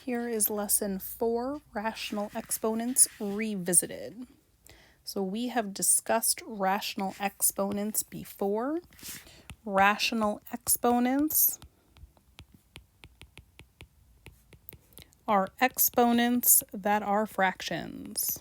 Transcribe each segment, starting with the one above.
Here is lesson 4, rational exponents revisited. So we have discussed rational exponents before. Rational exponents are exponents that are fractions.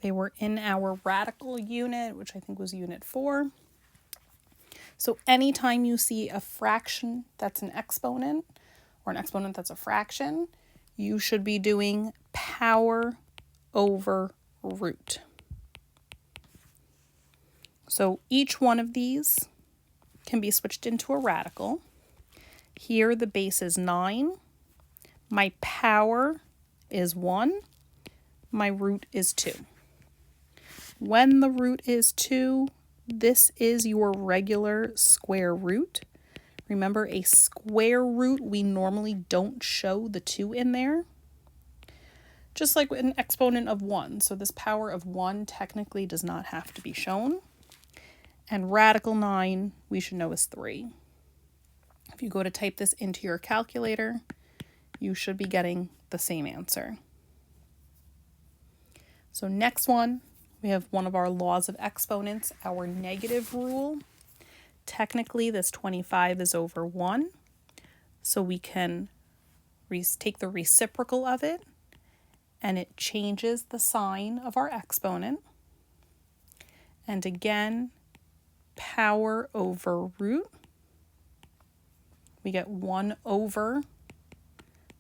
They were in our radical unit, which I think was unit 4. So anytime you see a fraction that's an exponent, or an exponent that's a fraction, you should be doing power over root. So each one of these can be switched into a radical. Here the base is 9. My power is 1. My root is 2. When the root is 2, this is your regular square root. Remember, a square root, we normally don't show the 2 in there. Just like an exponent of 1. So this power of 1 technically does not have to be shown. And radical 9, we should know is 3. If you go to type this into your calculator, you should be getting the same answer. So next one, we have one of our laws of exponents, our negative rule. Technically, this 25 is over 1, so we can take the reciprocal of it, and it changes the sign of our exponent. And again, power over root. We get 1 over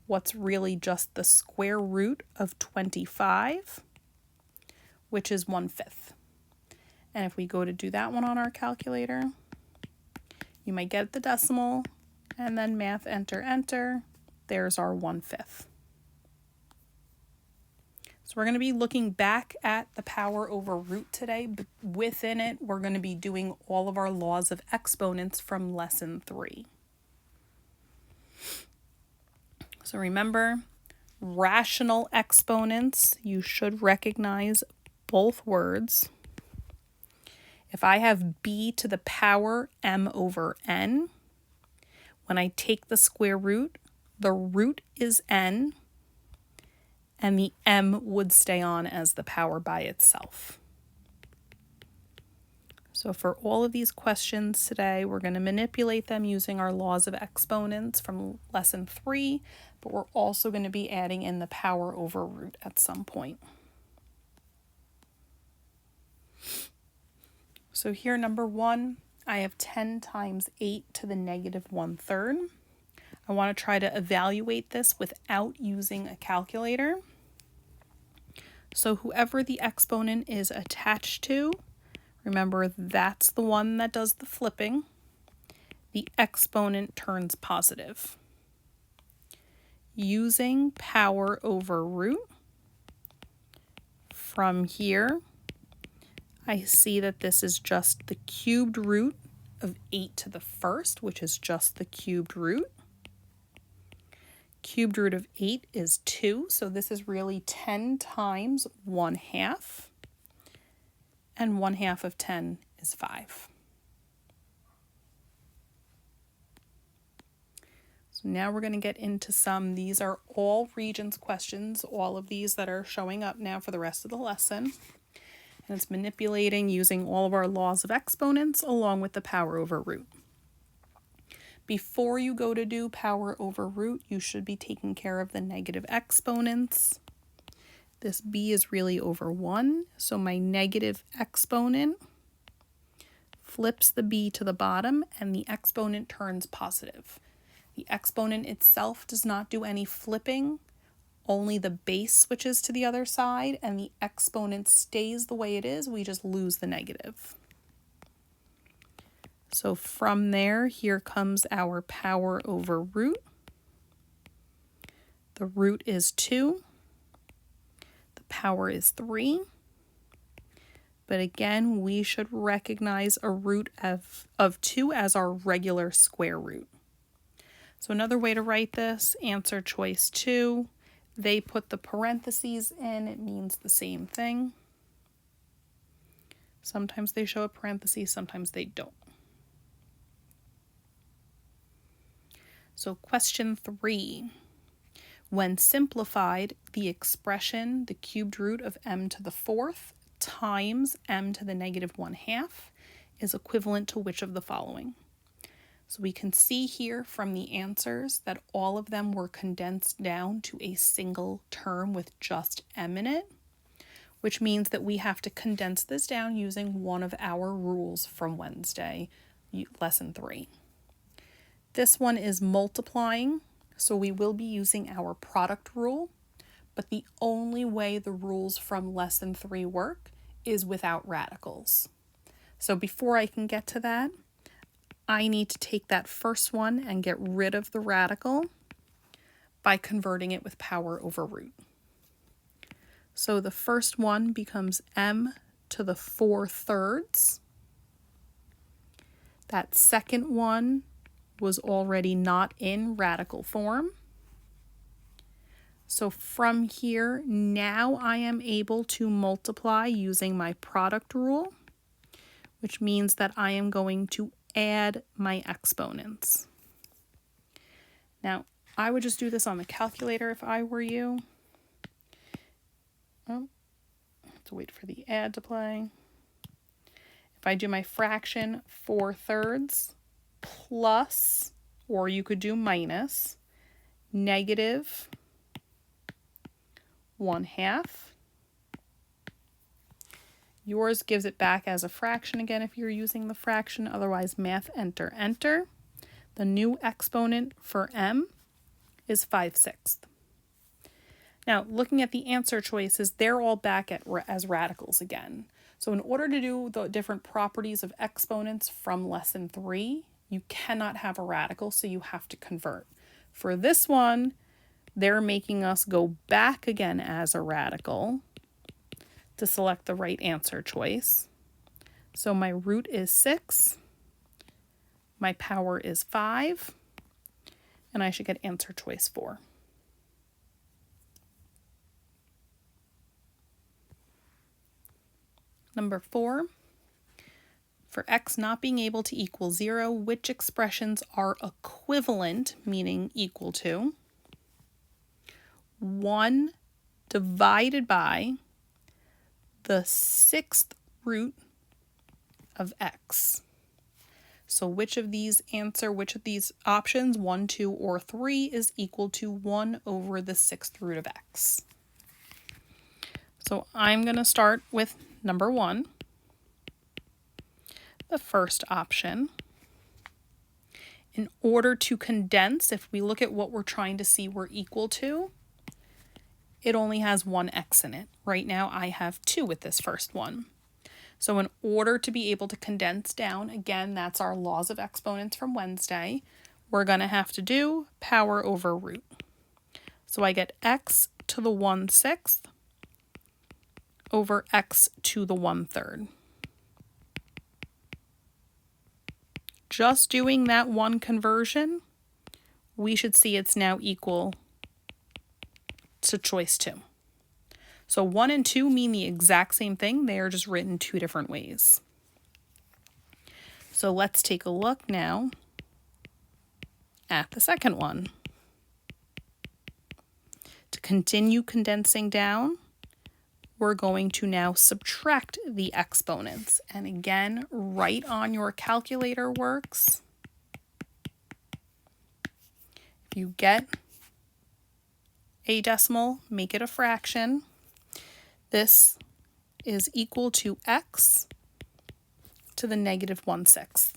what's really just the square root of 25, which is 1/5. And if we go to do that one on our calculator, you might get the decimal, and then math, enter, enter. There's our 1/5. So we're going to be looking back at the power over root today, but within it, we're going to be doing all of our laws of exponents from lesson 3. So remember, rational exponents, you should recognize both words. If I have b to the power m over n, when I take the square root, the root is n, and the m would stay on as the power by itself. So for all of these questions today, we're going to manipulate them using our laws of exponents from lesson 3, but we're also going to be adding in the power over root at some point. So here, number 1, I have 10 times 8 to the negative 1/3. I want to try to evaluate this without using a calculator. So whoever the exponent is attached to, remember that's the one that does the flipping. The exponent turns positive. Using power over root, from here, I see that this is just the cubed root of 8 to the 1st, which is just the cubed root. Cubed root of 8 is 2, so this is really 10 times 1/2. And 1/2 of 10 is 5. So now we're going to get into these are all Regents questions, all of these that are showing up now for the rest of the lesson. And it's manipulating using all of our laws of exponents along with the power over root. Before you go to do power over root, you should be taking care of the negative exponents. This b is really over 1, so my negative exponent flips the b to the bottom and the exponent turns positive. The exponent itself does not do any flipping. Only the base switches to the other side, and the exponent stays the way it is. We just lose the negative. So from there, here comes our power over root. The root is 2. The power is 3. But again, we should recognize a root of 2 as our regular square root. So another way to write this, answer choice 2. They put the parentheses in, it means the same thing. Sometimes they show a parenthesis, sometimes they don't. So question 3. When simplified, the expression the cubed root of m to the fourth times m to the negative 1/2 is equivalent to which of the following? So we can see here from the answers that all of them were condensed down to a single term with just m in it, which means that we have to condense this down using one of our rules from Wednesday, lesson 3. This one is multiplying, so we will be using our product rule, but the only way the rules from lesson 3 work is without radicals. So before I can get to that, I need to take that first one and get rid of the radical by converting it with power over root. So the first one becomes m to the 4/3. That second one was already not in radical form. So from here, now I am able to multiply using my product rule, which means that I am going to add my exponents. Now, I would just do this on the calculator if I were you. Oh, I have to wait for the add to play. If I do my fraction 4/3 plus, or you could do minus, negative 1/2. Yours gives it back as a fraction again if you're using the fraction, otherwise math enter, enter. The new exponent for m is 5/6. Now, looking at the answer choices, they're all back as radicals again. So in order to do the different properties of exponents from lesson 3, you cannot have a radical, so you have to convert. For this one, they're making us go back again as a radical to select the right answer choice. So my root is 6, my power is 5, and I should get answer choice 4. Number 4, for x not being able to equal 0, which expressions are equivalent, meaning equal to, 1 divided by the 6th root of x. So which of these options, 1, 2, or 3, is equal to 1 over the 6th root of x? So I'm going to start with number 1, the first option. In order to condense, if we look at what we're trying to see we're equal to, it only has one x in it. Right now I have 2 with this first one. So in order to be able to condense down, again, that's our laws of exponents from Wednesday, we're going to have to do power over root. So I get x to the 1/6 over x to the 1/3. Just doing that one conversion, we should see it's now equal to choice 2. So 1 and 2 mean the exact same thing. They are just written 2 different ways. So let's take a look now at the second one. To continue condensing down, we're going to now subtract the exponents. And again, right on your calculator works. If you get a decimal, make it a fraction. This is equal to x to the negative 1/6,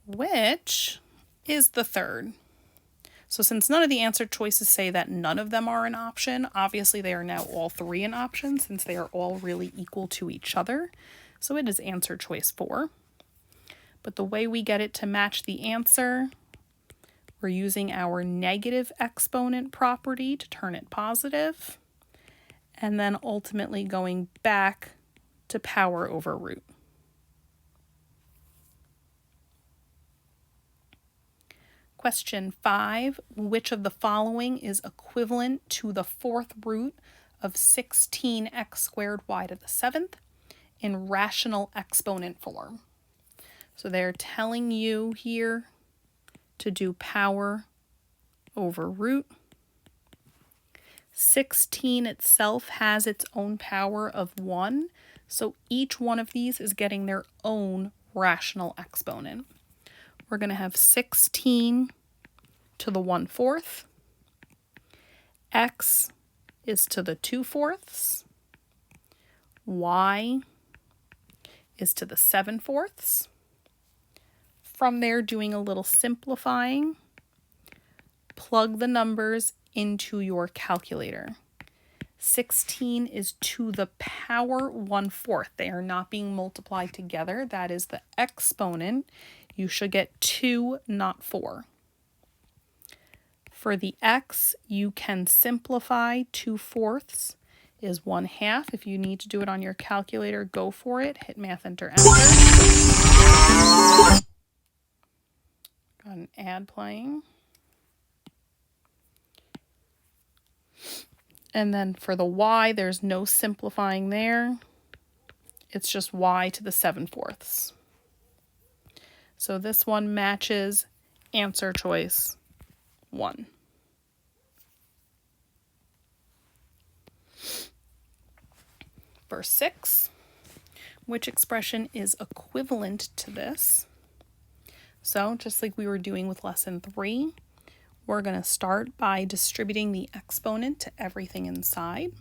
which is the third. So since none of the answer choices say that none of them are an option, obviously they are now all 3 an option since they are all really equal to each other. So it is answer choice 4. But the way we get it to match the answer, we're using our negative exponent property to turn it positive, and then ultimately going back to power over root. Question 5, which of the following is equivalent to the 4th root of 16x squared y to the 7th in rational exponent form? So they're telling you here to do power over root. 16 itself has its own power of 1, so each one of these is getting their own rational exponent. We're going to have 16 to the 1/4. X is to the 2/4. Y is to the 7/4. From there, doing a little simplifying, plug the numbers into your calculator. 16 is to the power 1/4. They are not being multiplied together. That is the exponent. You should get 2, not 4. For the x, you can simplify. 2/4 is 1/2. If you need to do it on your calculator, go for it. Hit math, enter, enter. Got an ad playing. And then for the y, there's no simplifying there. It's just y to the 7/4. So this one matches answer choice 1. Verse 6, which expression is equivalent to this? So just like we were doing with lesson 3, we're going to start by distributing the exponent to everything inside.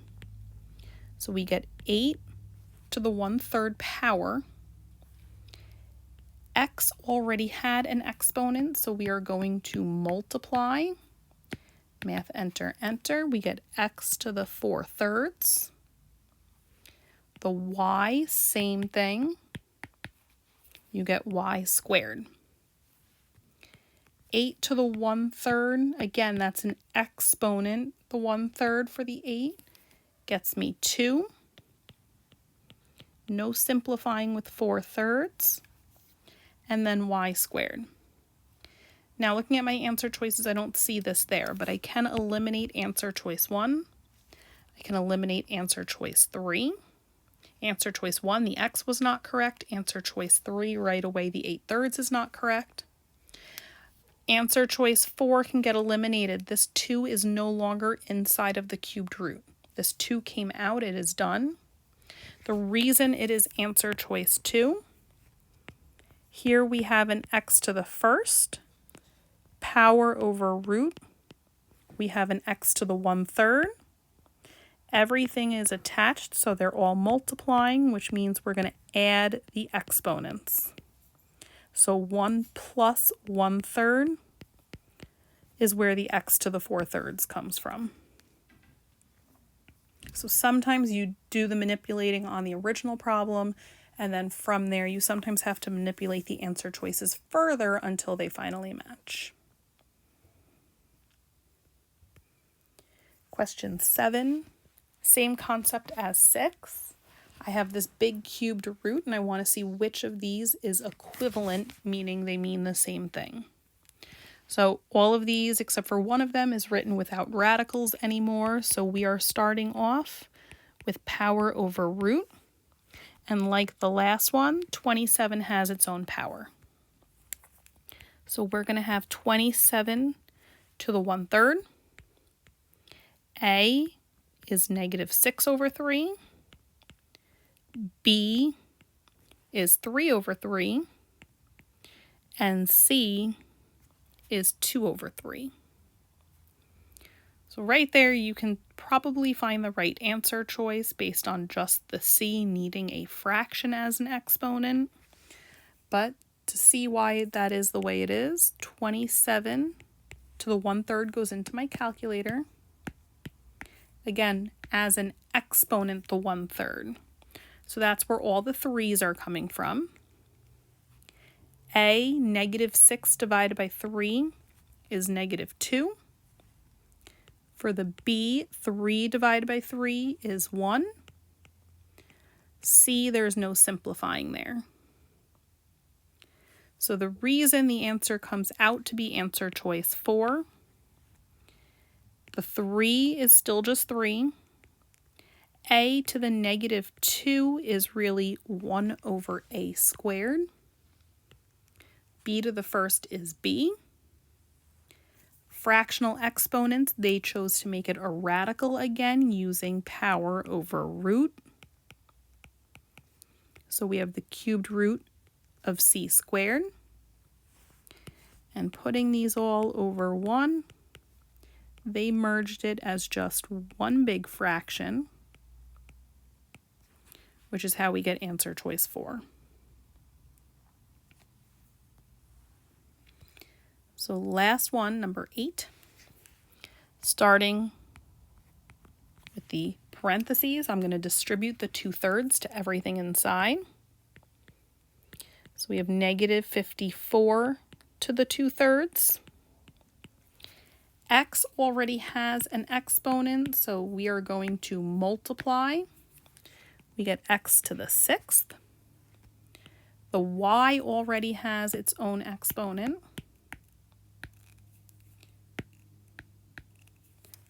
So we get 8 to the 1/3 power. X already had an exponent, so we are going to multiply. Math, enter, enter. We get x to the 4/3. The y, same thing. You get y squared. 8 to the 1/3, again, that's an exponent. The 1/3 for the 8 gets me 2. No simplifying with 4/3. And then y squared. Now looking at my answer choices, I don't see this there, but I can eliminate answer choice 1. I can eliminate answer choice 3. Answer choice 1, the x was not correct. Answer choice 3, right away, the 8/3 is not correct. Answer choice 4 can get eliminated. This 2 is no longer inside of the cubed root. This 2 came out, it is done. The reason it is answer choice 2, here we have an x to the 1st, power over root. We have an x to the 1/3. Everything is attached, so they're all multiplying, which means we're going to add the exponents. So 1 plus 1/3 is where the x to the 4/3 comes from. So sometimes you do the manipulating on the original problem, and then from there you sometimes have to manipulate the answer choices further until they finally match. Question 7, same concept as 6. I have this big cubed root and I want to see which of these is equivalent, meaning they mean the same thing. So all of these, except for one of them, is written without radicals anymore. So we are starting off with power over root. And like the last one, 27 has its own power. So we're going to have 27 to the 1/3. A is -6/3. B is 3/3. And C is 2/3. So right there you can probably find the right answer choice based on just the C needing a fraction as an exponent. But to see why that is the way it is, 27 to the 1/3 goes into my calculator. Again, as an exponent, the 1/3. So that's where all the 3's are coming from. A, -6 divided by 3 is -2. For the B, 3 divided by 3 is 1. C, there's no simplifying there. So the reason the answer comes out to be answer choice 4, the 3 is still just 3. A to the -2 is really 1/a squared. B to the 1st is B. fractional exponents, they chose to make it a radical again using power over root. So we have the cubed root of c squared. And putting these all over 1, they merged it as just one big fraction, which is how we get answer choice 4. So last one, number 8, starting with the parentheses, I'm going to distribute the 2/3 to everything inside. So we have negative 54 to the 2/3. X already has an exponent, so we are going to multiply. We get x to the 6th. The y already has its own exponent.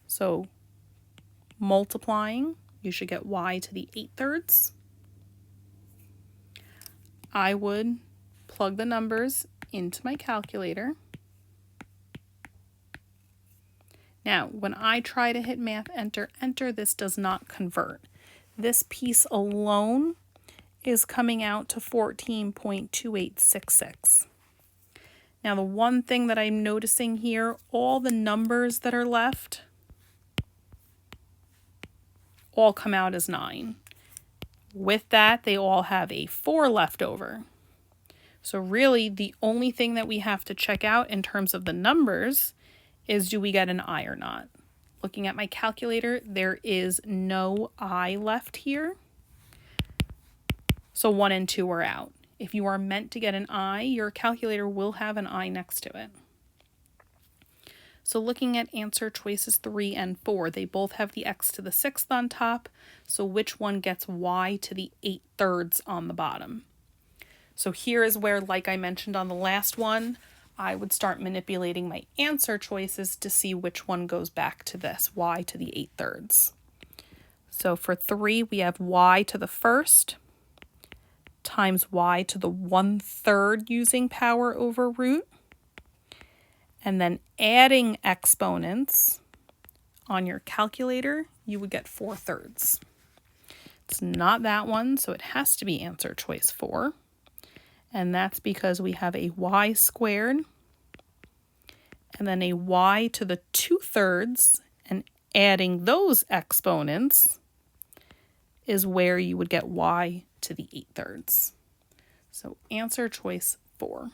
So multiplying, you should get y to the 8/3. I would plug the numbers into my calculator. Now, when I try to hit math enter, this does not convert. This piece alone is coming out to 14.2866. Now, the one thing that I'm noticing here, all the numbers that are left all come out as 9. With that, they all have a 4 left over. So really, the only thing that we have to check out in terms of the numbers is, do we get an I or not? Looking at my calculator, there is no I left here. So 1 and 2 are out. If you are meant to get an I, your calculator will have an I next to it. So looking at answer choices 3 and 4, they both have the x to the 6th on top. So which one gets y to the 8/3 on the bottom? So here is where, like I mentioned on the last one, I would start manipulating my answer choices to see which one goes back to this, y to the 8/3. So for 3, we have y to the 1st times y to the 1/3 using power over root. And then adding exponents on your calculator, you would get 4/3. It's not that one, so it has to be answer choice 4. And that's because we have a y squared and then a y to the 2/3, and adding those exponents is where you would get y to the 8/3. So answer choice 4.